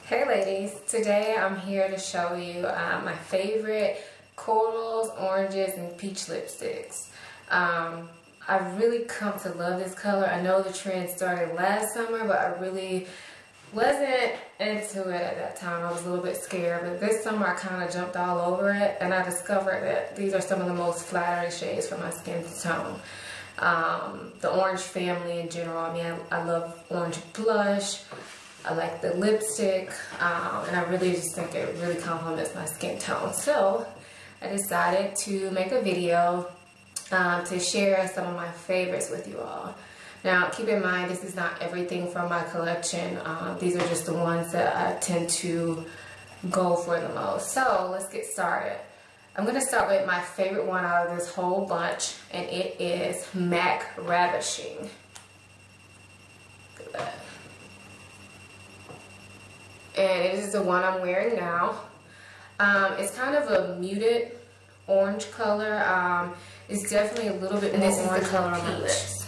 Hey ladies, today I'm here to show you my favorite corals, oranges, and peach lipsticks. I've really come to love this color. I know the trend started last summer, but I really wasn't into it at that time. I was a little bit scared, but this summer I kind of jumped all over it, and I discovered that these are some of the most flattering shades for my skin tone. The orange family in general, I mean, I love orange blush. I like the lipstick, and I really just think it really complements my skin tone. So I decided to make a video to share some of my favorites with you all. Now keep in mind, this is not everything from my collection. These are just the ones that I tend to go for the most. So let's get started. I'm going to start with my favorite one out of this whole bunch, and it is MAC Ravishing. Look at that. And this is the one I'm wearing now. It's kind of a muted orange color. It's definitely a little bit more orange. And this is the color on my lips.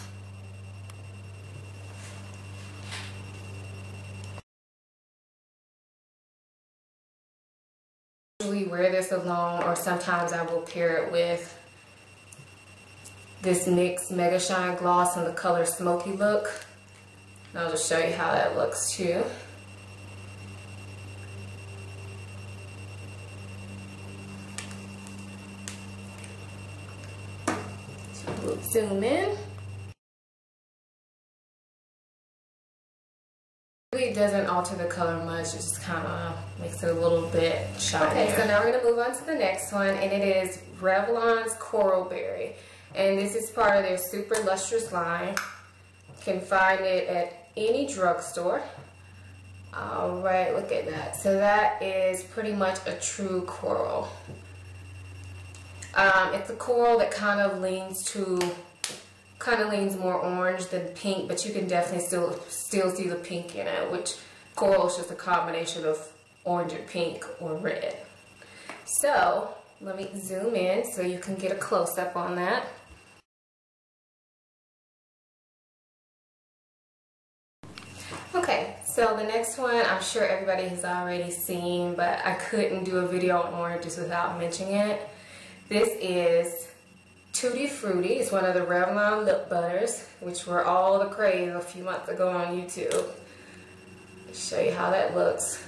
I usually wear this alone, or sometimes I will pair it with this NYX Mega Shine Gloss in the color Smoky Look. And I'll just show you how that looks too. We'll zoom in. It really doesn't alter the color much, it just kind of makes it a little bit shinier. Okay, so now we're going to move on to the next one, and it is Revlon's Coral Berry. And this is part of their super lustrous line. You can find it at any drugstore. Alright, look at that. So that is pretty much a true coral. It's a coral that kind of leans more orange than pink, but you can definitely still see the pink in it, which coral is just a combination of orange and pink or red. So let me zoom in so you can get a close-up on that. Okay, so the next one I'm sure everybody has already seen, but I couldn't do a video on oranges without mentioning it. This is Tutti Frutti. It's one of the Revlon lip butters, which were all the craze a few months ago on YouTube. Let's show you how that looks.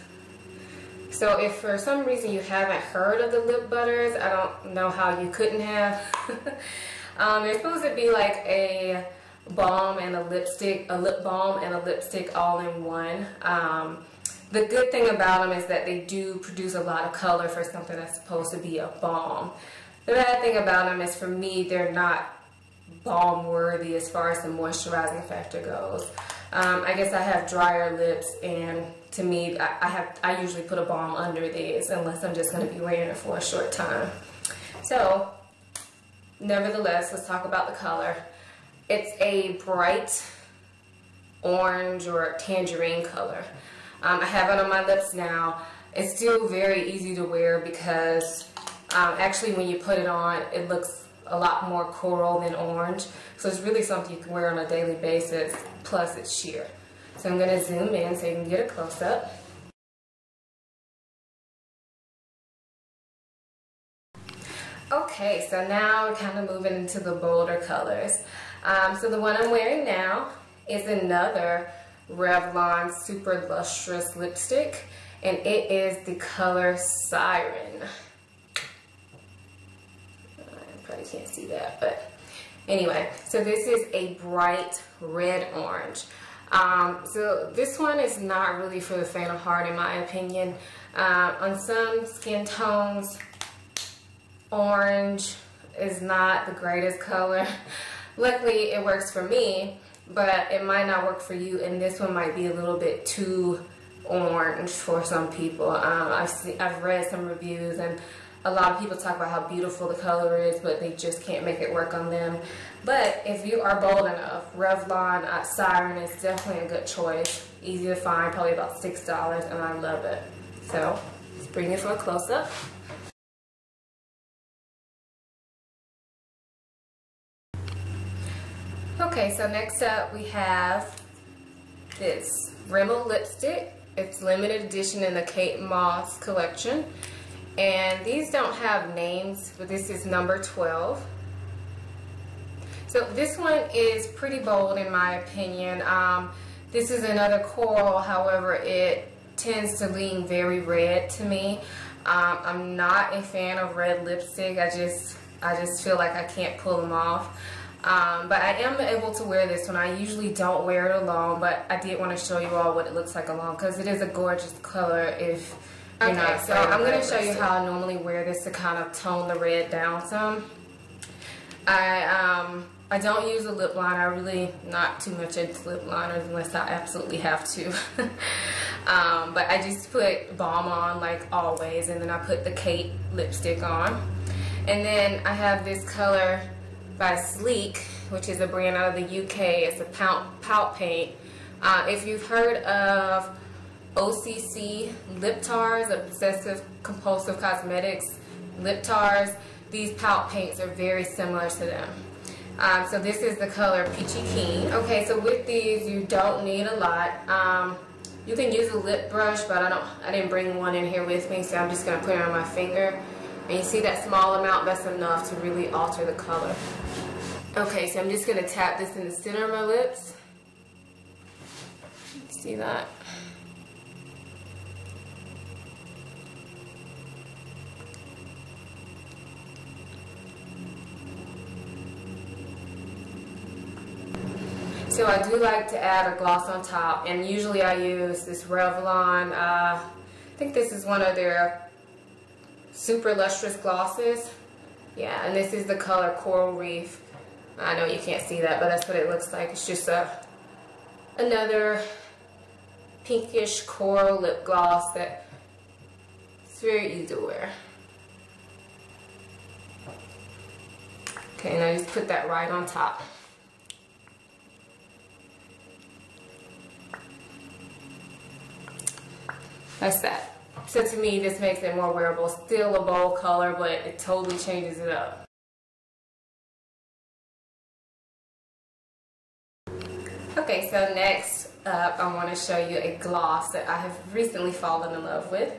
So if for some reason you haven't heard of the lip butters, I don't know how you couldn't have. They're supposed to be like a balm and a lipstick, a lip balm and a lipstick all in one. The good thing about them is that they do produce a lot of color for something that's supposed to be a balm. The bad thing about them is, for me, they're not balm worthy as far as the moisturizing factor goes. I guess I have drier lips, and to me, I usually put a balm under these unless I'm just going to be wearing it for a short time. So, nevertheless, let's talk about the color. It's a bright orange or tangerine color. I have it on my lips now. It's still very easy to wear because actually when you put it on, it looks a lot more coral than orange. So it's really something you can wear on a daily basis, plus it's sheer. So I'm going to zoom in so you can get a close-up. Okay, so now we're kind of moving into the bolder colors. So the one I'm wearing now is another Revlon Super Lustrous Lipstick, and it is the color Siren. I probably can't see that, but anyway, so this is a bright red orange. So this one is not really for the faint of heart in my opinion. On some skin tones, orange is not the greatest color. Luckily it works for me, but it might not work for you, and this one might be a little bit too orange for some people. I've read some reviews, and a lot of people talk about how beautiful the color is, but they just can't make it work on them. But if you are bold enough, Revlon Siren is definitely a good choice. Easy to find, probably about $6, and I love it. So let's bring it for a close-up. Okay, so next up we have this Rimmel lipstick. It's limited edition in the Kate Moss collection. And these don't have names, but this is number 12. So this one is pretty bold in my opinion. This is another coral, however, it tends to lean very red to me. I'm not a fan of red lipstick. I just feel like I can't pull them off. But I am able to wear this one. I usually don't wear it alone, but I did want to show you all what it looks like alone because it is a gorgeous color if you're not. So I'm going to show you how I normally wear this to kind of tone the red down some. I don't use a lip liner. I'm really not too much into lip liners unless I absolutely have to. But I just put balm on like always, and then I put the Kate lipstick on. And then I have this color by Sleek, which is a brand out of the UK. It's a pout paint. If you've heard of OCC lip tars, obsessive compulsive cosmetics lip tars, these pout paints are very similar to them. So this is the color Peachy Keen. Okay, so with these you don't need a lot. You can use a lip brush, but I didn't bring one in here with me, so I'm just gonna put it on my finger. And you see that small amount? That's enough to really alter the color. Okay, so I'm just gonna tap this in the center of my lips. See that? So I do like to add a gloss on top, and usually I use this Revlon. I think this is one of their super lustrous glosses. Yeah, and this is the color Coral Reef. I know you can't see that, but that's what it looks like. It's just another pinkish coral lip gloss that it's very easy to wear. Okay, and I just put that right on top. That's that. So to me, this makes it more wearable. Still a bold color, but it totally changes it up. Okay, so next up, I want to show you a gloss that I have recently fallen in love with.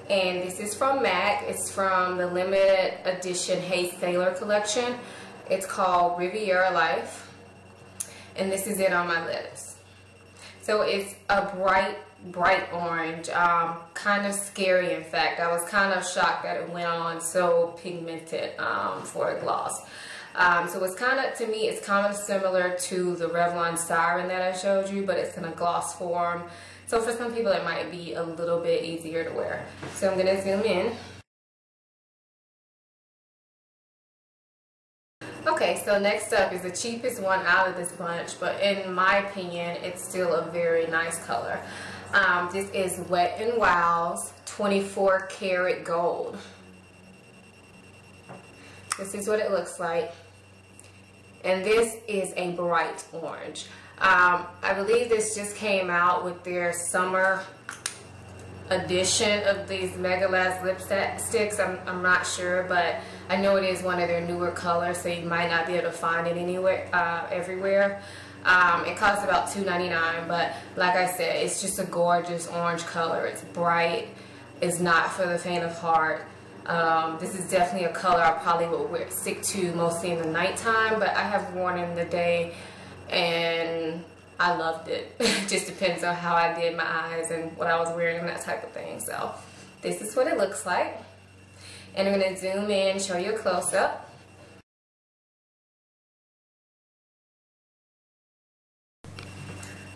And this is from MAC. It's from the limited edition Hey Sailor collection. It's called Riviera Life. And this is it on my lips. So it's a bright orange, kind of scary in fact. I was kind of shocked that it went on so pigmented for a gloss. So it's kind of, to me, it's kind of similar to the Revlon Siren that I showed you, but it's in a gloss form. So for some people it might be a little bit easier to wear. So I'm going to zoom in. Okay, so next up is the cheapest one out of this bunch, but in my opinion, it's still a very nice color. This is Wet n Wild's 24 karat gold. This is what it looks like. And this is a bright orange. I believe this just came out with their summer edition of these megalast lipsticks. I'm not sure, but I know it is one of their newer colors, so you might not be able to find it anywhere, everywhere. It costs about $2.99, but like I said, it's just a gorgeous orange color. It's bright. It's not for the faint of heart. This is definitely a color I probably would stick to mostly in the nighttime, but I have worn it in the day and I loved it. It just depends on how I did my eyes and what I was wearing and that type of thing. So this is what it looks like. And I'm going to zoom in, show you a close-up.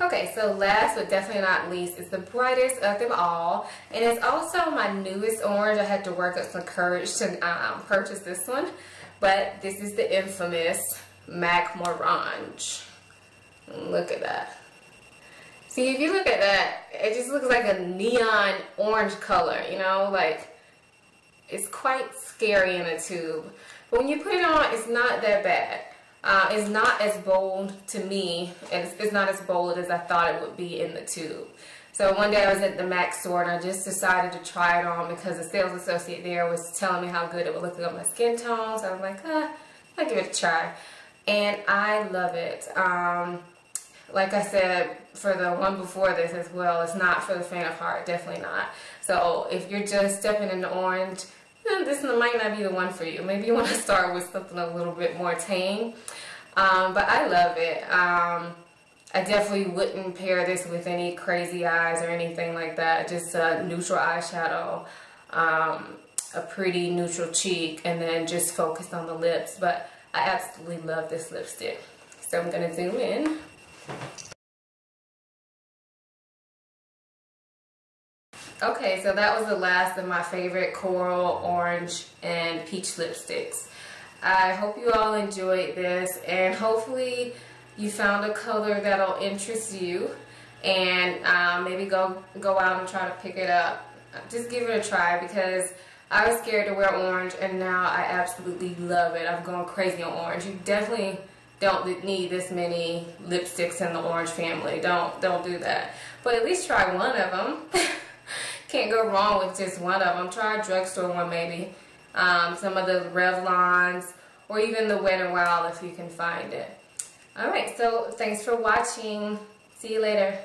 Okay, so last but definitely not least is the brightest of them all. And it's also my newest orange. I had to work up some courage to purchase this one. But this is the infamous MAC Morons. Look at that. See, if you look at that, it just looks like a neon orange color, you know, like it's quite scary in a tube. But when you put it on, it's not that bad. It's not as bold to me, and it's not as bold as I thought it would be in the tube. So one day I was at the MAC store and I just decided to try it on because the sales associate there was telling me how good it would look on my skin tone. So I was like, I'll give it a try. And I love it. like I said, for the one before this as well, it's not for the faint of heart, definitely not. So if you're just stepping into orange, then this might not be the one for you. Maybe you want to start with something a little bit more tame. But I love it. I definitely wouldn't pair this with any crazy eyes or anything like that. Just a neutral eyeshadow, a pretty neutral cheek, and then just focus on the lips. But I absolutely love this lipstick. So I'm going to zoom in. Okay, so that was the last of my favorite coral, orange, and peach lipsticks. I hope you all enjoyed this, and hopefully you found a color that'll interest you, and maybe go out and try to pick it up. Just give it a try, because I was scared to wear orange, and now I absolutely love it. I'm going crazy on orange. You definitely don't need this many lipsticks in the orange family. Don't do that. But at least try one of them. Can't go wrong with just one of them. Try a drugstore one maybe. Some of the REVLONs, or even the Wet n Wild if you can find it. Alright, so thanks for watching. See you later.